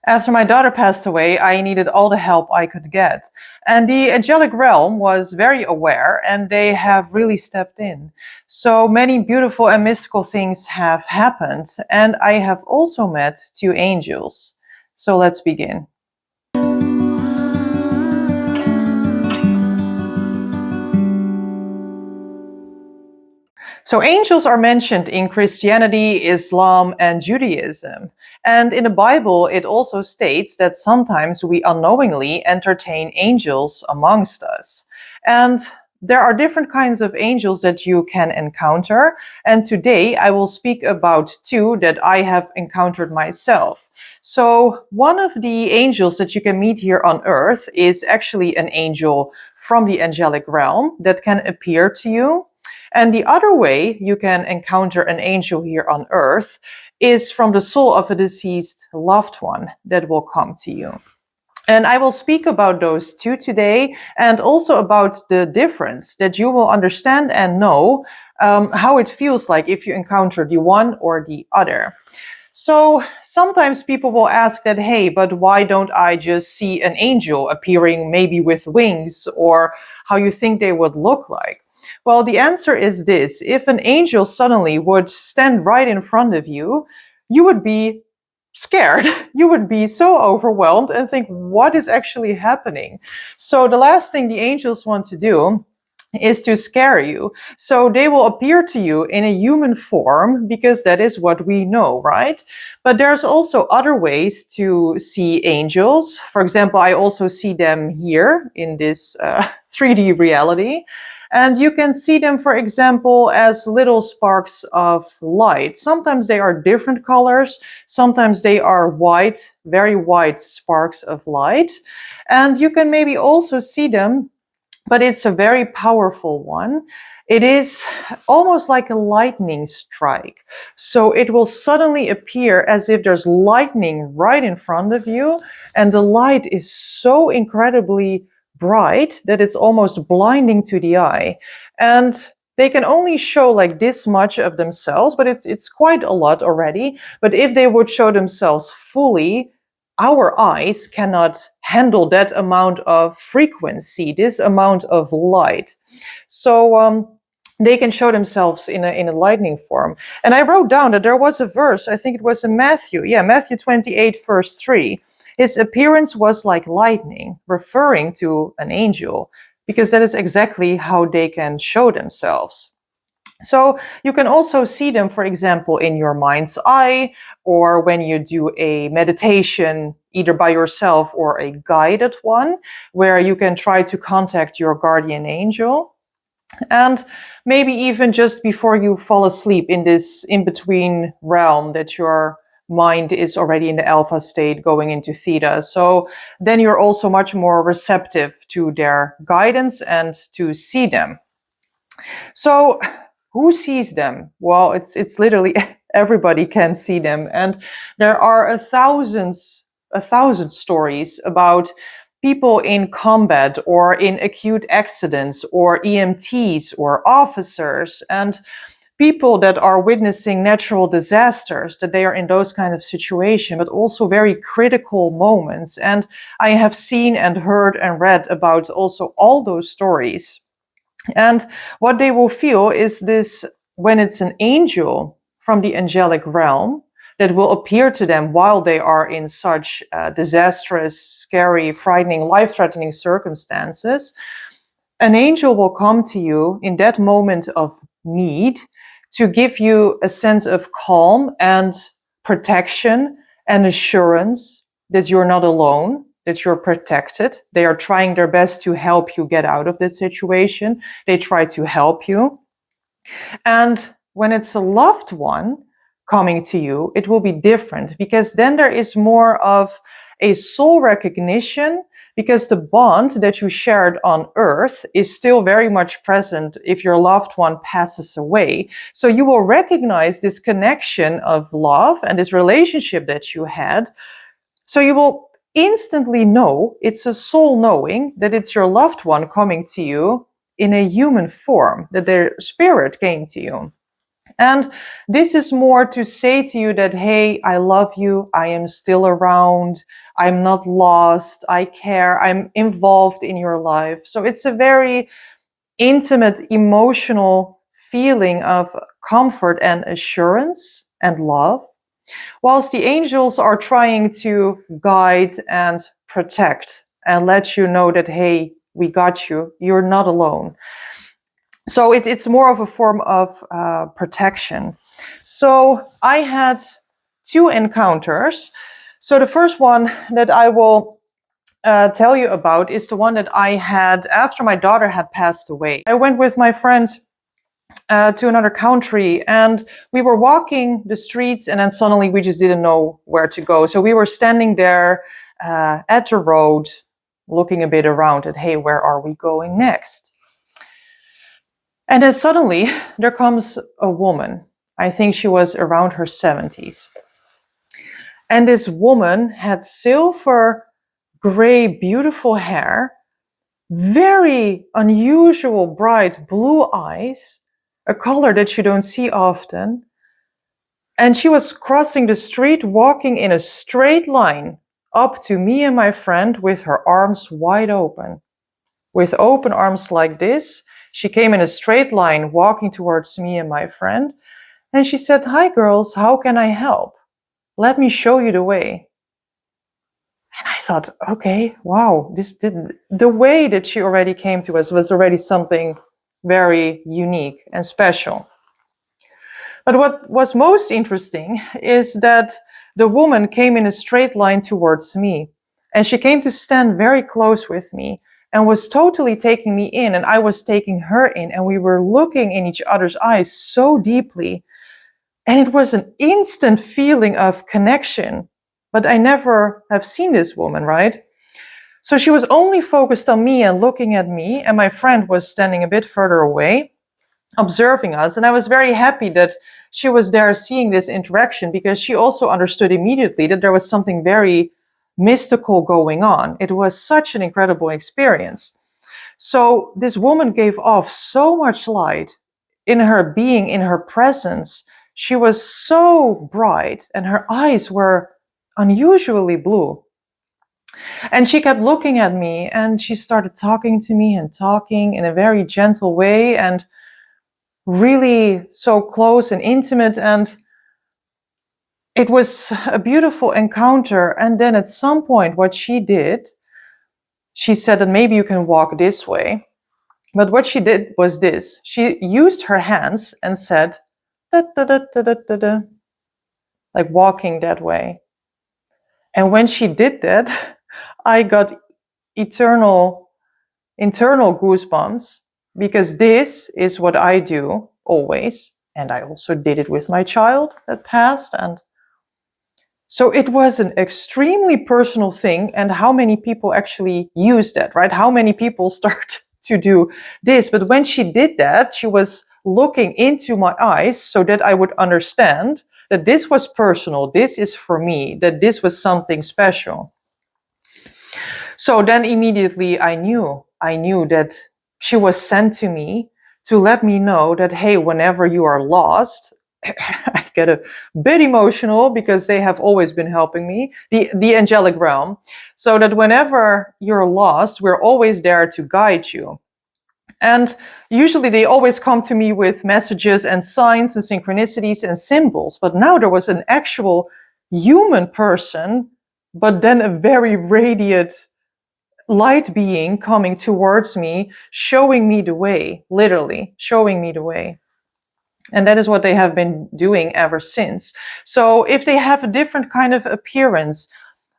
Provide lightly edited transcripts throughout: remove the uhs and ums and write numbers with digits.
After my daughter passed away, I needed all the help I could get. And the angelic realm was very aware, and they have really stepped in. So many beautiful and mystical things have happened, and I have also met two angels. So let's begin. So angels are mentioned in Christianity, Islam, and Judaism. And in the Bible, it also states that sometimes we unknowingly entertain angels amongst us. And there are different kinds of angels that you can encounter. And today I will speak about two that I have encountered myself. So one of the angels that you can meet here on earth is actually an angel from the angelic realm that can appear to you. And the other way you can encounter an angel here on earth is from the soul of a deceased loved one that will come to you. And I will speak about those two today, and also about the difference that you will understand and know how it feels like if you encounter the one or the other. So sometimes people will ask that, hey, but why don't I just see an angel appearing maybe with wings, or how you think they would look like? Well, the answer is this. If an angel suddenly would stand right in front of you, you would be scared. You would be so overwhelmed and think, what is actually happening? So the last thing the angels want to do is to scare you. So they will appear to you in a human form because that is what we know, right? But there's also other ways to see angels. For example, I also see them here in this 3D reality. And you can see them, for example, as little sparks of light. Sometimes they are different colors. Sometimes they are white, very white sparks of light. And you can maybe also see them, but it's a very powerful one. It is almost like a lightning strike. So it will suddenly appear as if there's lightning right in front of you, and the light is so incredibly bright that it's almost blinding to the eye. And they can only show like this much of themselves, but it's quite a lot already. But if they would show themselves fully, our eyes cannot handle that amount of frequency, this amount of light. So they can show themselves in a lightning form. And I wrote down that there was a verse, I think it was in Matthew. Yeah, Matthew 28, verse 3. His appearance was like lightning, referring to an angel, because that is exactly how they can show themselves. So you can also see them, for example, in your mind's eye, or when you do a meditation, either by yourself or a guided one, where you can try to contact your guardian angel. And maybe even just before you fall asleep in this in-between realm that your mind is already in the alpha state going into theta. So then you're also much more receptive to their guidance and to see them. So who sees them? Well, it's literally everybody can see them. And there are a thousand stories about people in combat or in acute accidents or EMTs or officers and people that are witnessing natural disasters, that they are in those kind of situations, but also very critical moments. And I have seen and heard and read about also all those stories. And what they will feel is this, when it's an angel from the angelic realm that will appear to them while they are in such disastrous, scary, frightening, life-threatening circumstances, an angel will come to you in that moment of need to give you a sense of calm and protection and assurance that you're not alone, that you're protected. They are trying their best to help you get out of this situation. They try to help you. And when it's a loved one coming to you, it will be different, because then there is more of a soul recognition, because the bond that you shared on earth is still very much present if your loved one passes away. So you will recognize this connection of love and this relationship that you had. So you will instantly know, it's a soul knowing that it's your loved one coming to you in a human form, that their spirit came to you. And this is more to say to you that, hey, I love you. I am still around. I'm not lost. I care. I'm involved in your life. So it's a very intimate, emotional feeling of comfort and assurance and love. Whilst the angels are trying to guide and protect and let you know that, hey, we got you. You're not alone. So it's more of a form of protection. So I had 2 encounters. So the first one that I will tell you about is the one that I had after my daughter had passed away. I went with my friend to another country, and we were walking the streets, and then suddenly we just didn't know where to go. So we were standing there at the road, looking a bit around at, hey, where are we going next? And then suddenly there comes a woman. I think she was around her 70s. And this woman had silver gray, beautiful hair, very unusual, bright blue eyes, a color that you don't see often. And she was crossing the street, walking in a straight line up to me and my friend with her arms wide open. With open arms like this, she came in a straight line, walking towards me and my friend. And she said, "Hi girls, how can I help? Let me show you the way." And I thought, okay, wow, the way that she already came to us was already something very unique and special. But what was most interesting is that the woman came in a straight line towards me, and she came to stand very close with me and was totally taking me in, and I was taking her in, and we were looking in each other's eyes so deeply. And it was an instant feeling of connection. But I never have seen this woman, right? So she was only focused on me and looking at me, and my friend was standing a bit further away, observing us. And I was very happy that she was there seeing this interaction, because she also understood immediately that there was something very mystical going on. It was such an incredible experience. So this woman gave off so much light in her being, in her presence. She was so bright, and her eyes were unusually blue. And she kept looking at me, and she started talking to me and talking in a very gentle way, and really so close and intimate. And it was a beautiful encounter. And then at some point, what she did, she said that maybe you can walk this way. But what she did was this. She used her hands and said, da, da, da, da, da, da, da, like walking that way. And when she did that, I got internal goosebumps, because this is what I do always. And I also did it with my child that passed. And so it was an extremely personal thing. And how many people actually use that, right? How many people start to do this? But when she did that, she was looking into my eyes so that I would understand that this was personal. This is for me, that this was something special. So then immediately I knew that she was sent to me to let me know that, hey, whenever you are lost, I get a bit emotional because they have always been helping me, the angelic realm, so that whenever you're lost, we're always there to guide you. And usually they always come to me with messages and signs and synchronicities and symbols. But now there was an actual human person, but then a very radiant light being coming towards me, showing me the way, literally showing me the way. And that is what they have been doing ever since. So if they have a different kind of appearance,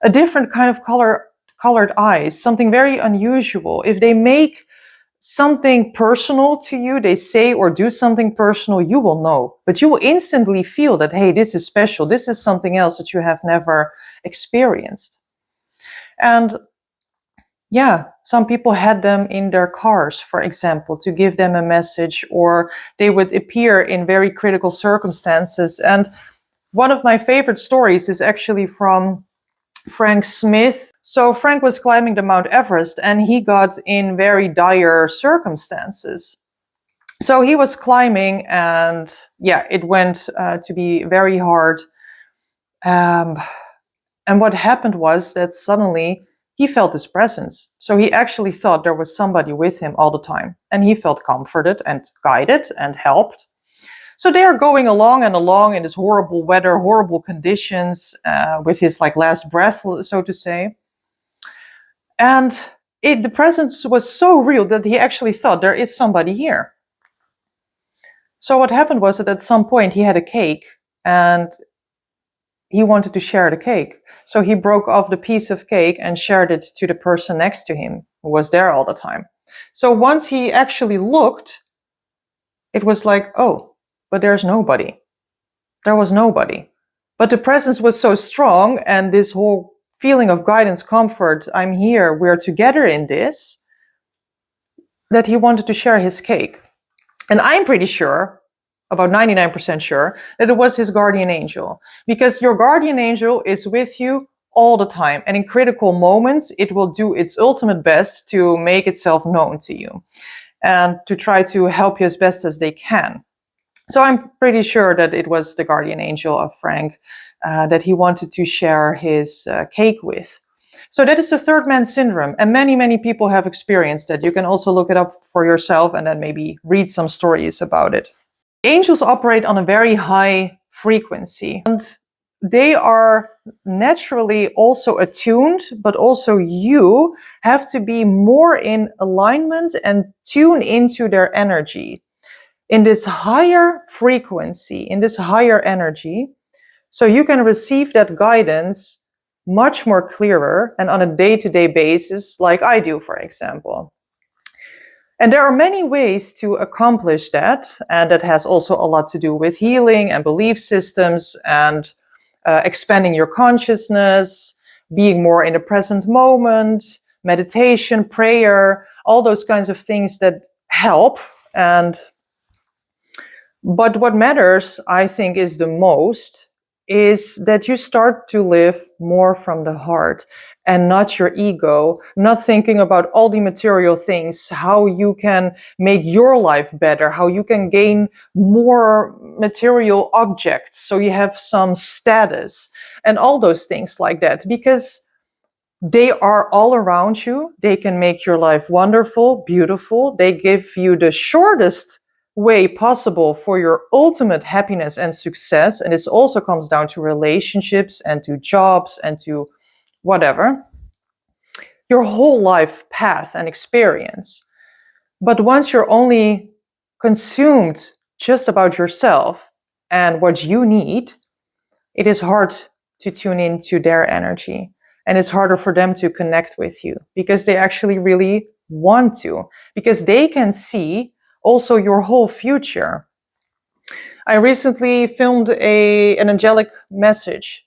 a different kind of colored eyes, something very unusual, if they make something personal to you, they say or do something personal, you will know. But you will instantly feel that, hey, this is special. This is something else that you have never experienced. And yeah, some people had them in their cars, for example, to give them a message, or they would appear in very critical circumstances. And one of my favorite stories is actually from Frank Smith. So Frank was climbing the Mount Everest, and he got in very dire circumstances. So he was climbing, and yeah, it went to be very hard. And what happened was that suddenly he felt this presence. So he actually thought there was somebody with him all the time, and he felt comforted and guided and helped. So they are going along and along in this horrible weather, horrible conditions, with his like last breath, so to say. And the presence was so real that he actually thought there is somebody here. So what happened was that at some point he had a cake and he wanted to share the cake. So he broke off the piece of cake and shared it to the person next to him who was there all the time. So once he actually looked, it was like, oh, but there's nobody. There was nobody. But the presence was so strong, and this whole feeling of guidance, comfort, I'm here, we're together in this, that he wanted to share his cake. And I'm pretty sure, about 99% sure, that it was his guardian angel. Because your guardian angel is with you all the time. And in critical moments, it will do its ultimate best to make itself known to you and to try to help you as best as they can. So I'm pretty sure that it was the guardian angel of Frank that he wanted to share his cake with. So that is the third man syndrome. And many, many people have experienced that. You can also look it up for yourself and then maybe read some stories about it. Angels operate on a very high frequency, and they are naturally also attuned, but also you have to be more in alignment and tune into their energy in this higher frequency, in this higher energy, so you can receive that guidance much more clearer and on a day-to-day basis, like I do, for example. And there are many ways to accomplish that, and that has also a lot to do with healing and belief systems and expanding your consciousness, being more in the present moment, meditation, prayer, all those kinds of things that help. But what matters, I think, is the most is that you start to live more from the heart and not your ego, not thinking about all the material things, how you can make your life better, how you can gain more material objects so you have some status and all those things like that, because they are all around you. They can make your life wonderful, beautiful. They give you the shortest way possible for your ultimate happiness and success. And this also comes down to relationships and to jobs and to whatever, your whole life path and experience. But once you're only consumed just about yourself and what you need, it is hard to tune into their energy. And it's harder for them to connect with you because they actually really want to, because they can see also your whole future. I recently filmed an angelic message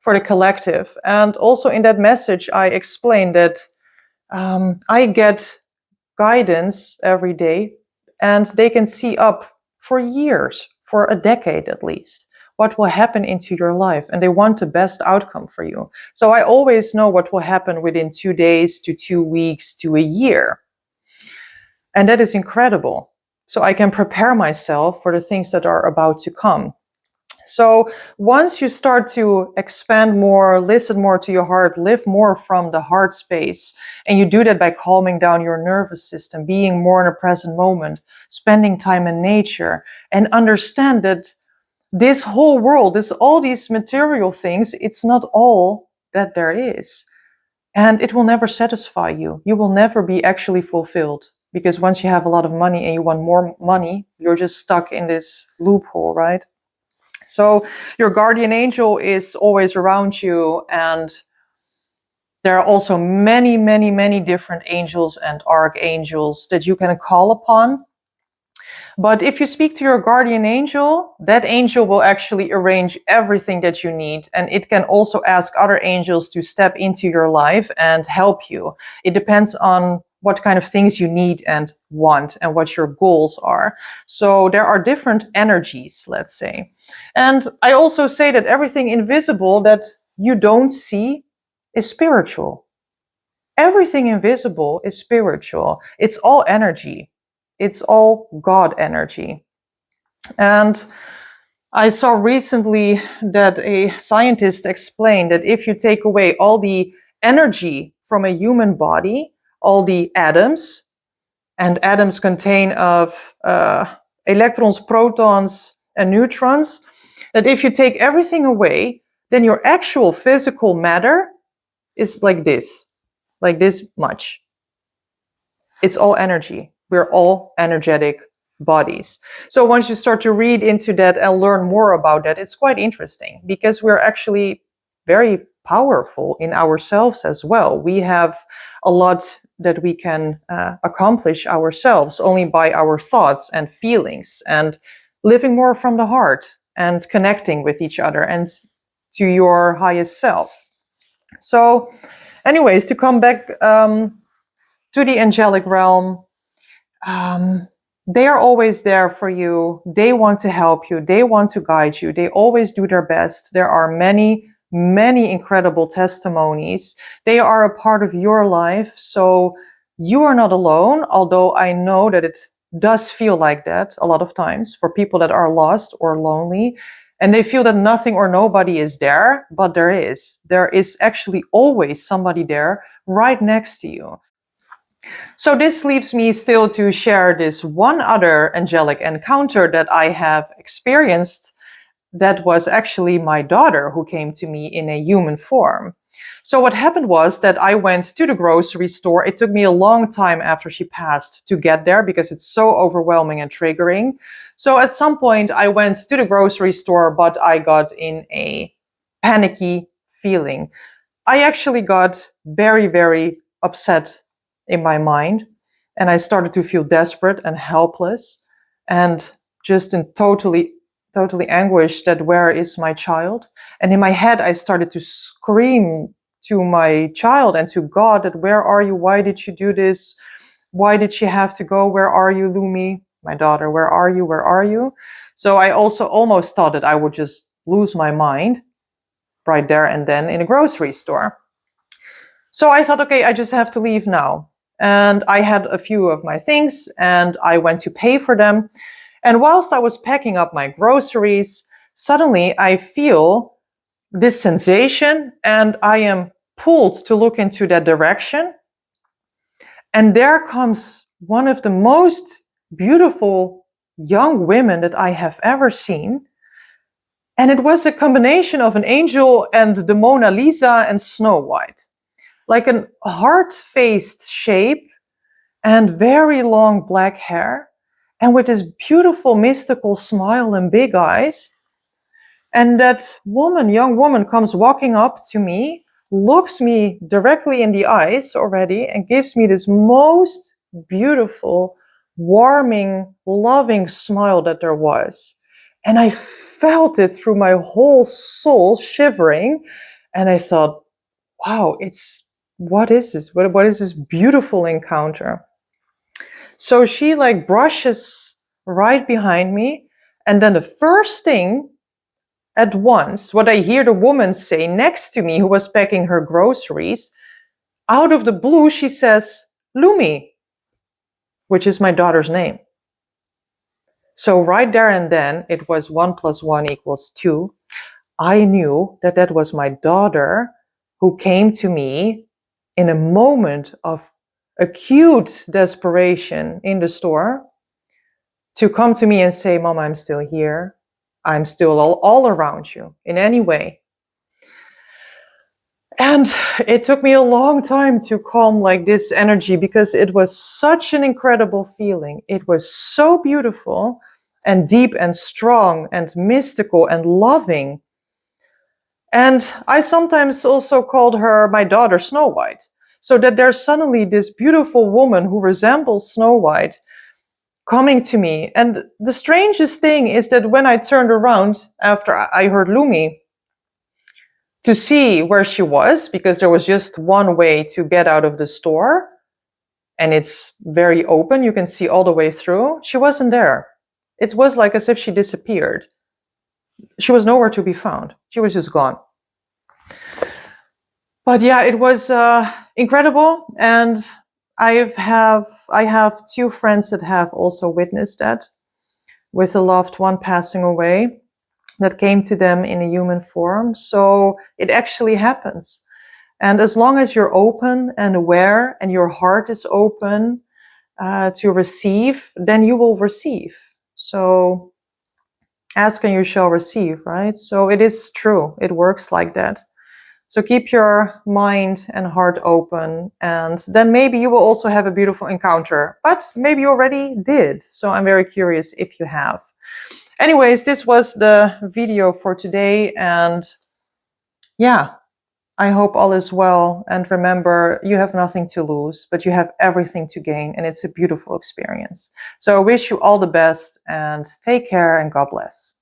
for the collective. And also in that message, I explained that I get guidance every day, and they can see up for years, for a decade at least, what will happen into your life. And they want the best outcome for you. So I always know what will happen within 2 days to 2 weeks to a year. And that is incredible. So I can prepare myself for the things that are about to come. So once you start to expand more, listen more to your heart, live more from the heart space, and you do that by calming down your nervous system, being more in the present moment, spending time in nature, and understand that this whole world, all these material things, it's not all that there is. And it will never satisfy you. You will never be actually fulfilled. Because once you have a lot of money and you want more money, you're just stuck in this loophole, right? So your guardian angel is always around you, and there are also many, many, many different angels and archangels that you can call upon. But if you speak to your guardian angel, that angel will actually arrange everything that you need, and it can also ask other angels to step into your life and help you. It depends on what kind of things you need and want and what your goals are. So there are different energies, let's say. And I also say that everything invisible that you don't see is spiritual. Everything invisible is spiritual. It's all energy. It's all God energy. And I saw recently that a scientist explained that if you take away all the energy from a human body, all the atoms, and atoms contain of electrons, protons, and neutrons, that if you take everything away, then your actual physical matter is like this much. It's all energy. We're all energetic bodies. So once you start to read into that and learn more about that, it's quite interesting because we're actually very powerful in ourselves as well. We have a lot that we can accomplish ourselves only by our thoughts and feelings and living more from the heart and connecting with each other and to your highest self. So anyways, to come back to the angelic realm, they are always there for you. They want to help you. They want to guide you. They always do their best. There are many, many incredible testimonies. They are a part of your life. So you are not alone, although I know that it does feel like that a lot of times for people that are lost or lonely. And they feel that nothing or nobody is there, but there is. There is actually always somebody there right next to you. So this leaves me still to share this one other angelic encounter that I have experienced. That was actually my daughter who came to me in a human form. So what happened was that I went to the grocery store. It took me a long time after she passed to get there because it's so overwhelming and triggering. So at some point I went to the grocery store, but I got in a panicky feeling. I actually got very, very upset in my mind, and I started to feel desperate and helpless and just in totally anguished that where is my child? And in my head, I started to scream to my child and to God that where are you? Why did you do this? Why did she have to go? Where are you, Lumi? My daughter, where are you? Where are you? So I also almost thought that I would just lose my mind right there and then in a grocery store. So I thought, okay, I just have to leave now. And I had a few of my things and I went to pay for them. And whilst I was packing up my groceries, suddenly I feel this sensation and I am pulled to look into that direction. And there comes one of the most beautiful young women that I have ever seen. And it was a combination of an angel and the Mona Lisa and Snow White. Like a heart-faced shape and very long black hair and with this beautiful mystical smile and big eyes. And that young woman comes walking up to me, looks me directly in the eyes already and gives me this most beautiful, warming, loving smile that there was. And I felt it through my whole soul shivering. And I thought, wow, what is this? What is this beautiful encounter? So she like brushes right behind me. And then the first thing at once, what I hear the woman say next to me who was packing her groceries, out of the blue, she says, Lumi, which is my daughter's name. So right there and then it was 1 + 1 = 2. I knew that that was my daughter who came to me in a moment of acute desperation in the store to come to me and say, Mom, I'm still here. I'm still all around you in any way. And it took me a long time to calm like this energy because it was such an incredible feeling. It was so beautiful and deep and strong and mystical and loving. And I sometimes also called her my daughter Snow White. So that there's suddenly this beautiful woman who resembles Snow White coming to me. And the strangest thing is that when I turned around after I heard Lumi to see where she was, because there was just one way to get out of the store and it's very open, you can see all the way through, she wasn't there. It was like as if she disappeared. She was nowhere to be found. She was just gone. But yeah, it was incredible. And I have two friends that have also witnessed that, with a loved one passing away that came to them in a human form. So it actually happens. And as long as you're open and aware and your heart is open to receive, then you will receive. So ask and you shall receive, right? So it is true. It works like that. So keep your mind and heart open, and then maybe you will also have a beautiful encounter, but maybe you already did. So I'm very curious if you have. Anyways, this was the video for today, and yeah, I hope all is well. And remember, you have nothing to lose, but you have everything to gain, and it's a beautiful experience. So I wish you all the best, and take care, and God bless.